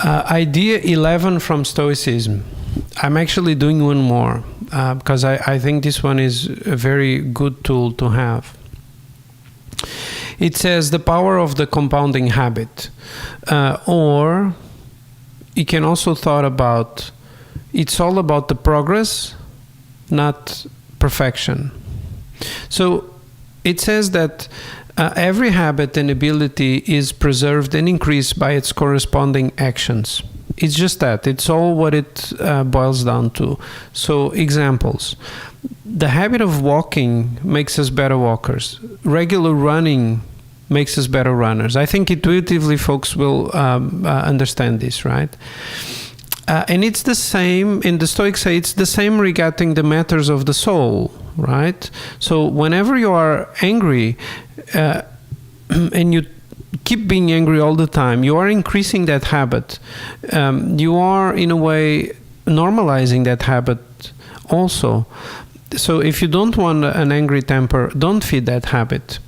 Idea 11 from Stoicism. I'm actually doing one more because I think this one is a very good tool to have. It says the power of the compounding habit, or you can also thought about it's all about the progress, not perfection. So it says that every habit and ability is preserved and increased by its corresponding actions. It's just that. It's all what it boils down to. So examples. The habit of walking makes us better walkers. Regular running makes us better runners. I think intuitively folks will understand this, right? And it's the same, in the Stoics say, it's the same regarding the matters of the soul, right? So whenever you are angry and you keep being angry all the time, you are increasing that habit. You are, in a way, normalizing that habit also. So if you don't want an angry temper, don't feed that habit.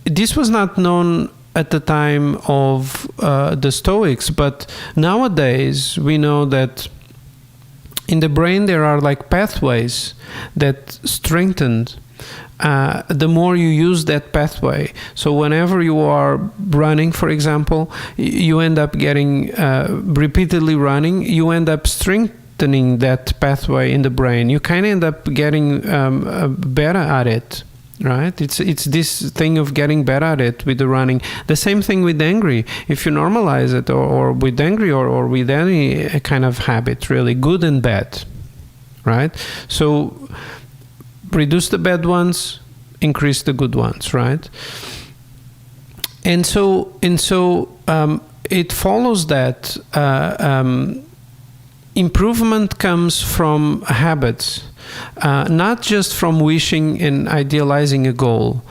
This was not known at the time of the Stoics, but nowadays we know that in the brain there are like pathways that strengthen the more you use that pathway. So whenever you are running, for example, you end up getting repeatedly running, you end up strengthening that pathway in the brain. You kind of end up getting better at it. Right? It's this thing of getting better at it with the running. The same thing with angry. If you normalize it, or with angry, or with any kind of habit, really, good and bad. Right? So reduce the bad ones, increase the good ones, right? And so it follows that improvement comes from habits. Not just from wishing and idealizing a goal.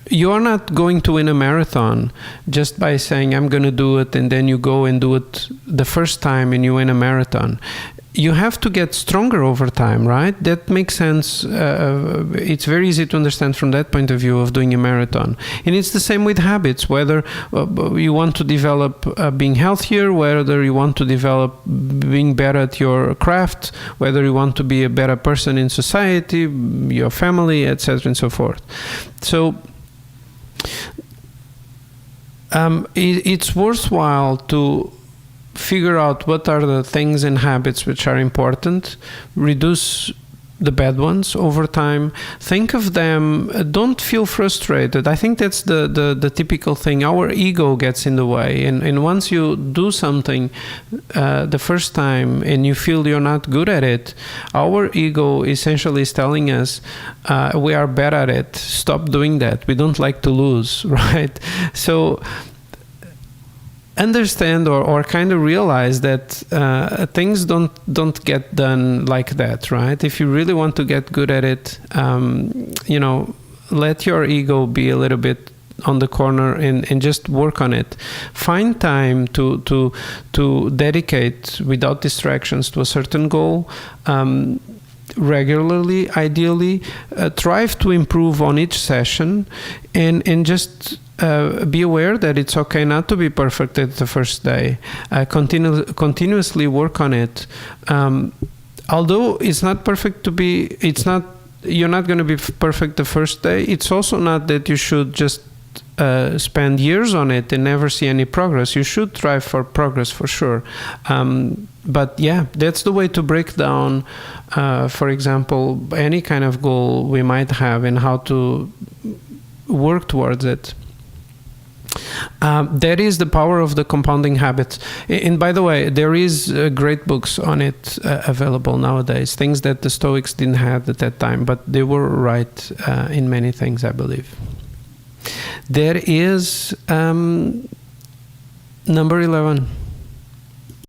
You are not going to win a marathon just by saying, I'm going to do it, and then you go and do it the first time and you win a marathon. You have to get stronger over time, right? That makes sense. It's very easy to understand from that point of view of doing a marathon. And it's the same with habits, whether you want to develop being healthier, whether you want to develop being better at your craft, whether you want to be a better person in society, your family, etc. and so forth. So it's worthwhile to figure out what are the things and habits which are important, reduce the bad ones over time, think of them, don't feel frustrated. I think that's the typical thing. Our ego gets in the way, and once you do something the first time and you feel you're not good at it, our ego essentially is telling us we are bad at it, stop doing that, we don't like to lose, right? So understand or kind of realize that things don't get done like that, right? If you really want to get good at it, let your ego be a little bit on the corner and just work on it. Find time to dedicate without distractions to a certain goal. Regularly, ideally, strive to improve on each session, and just be aware that it's okay not to be perfect at the first day. Continuously work on it. Although it's not perfect to be, you're not going to be perfect the first day. It's also not that you should just spend years on it and never see any progress. You should strive for progress for sure. But yeah, that's the way to break down, for example, any kind of goal we might have and how to work towards it. That is the power of the compounding habits. And by the way, there is great books on it available nowadays, things that the Stoics didn't have at that time, but they were right in many things, I believe. There is number 11.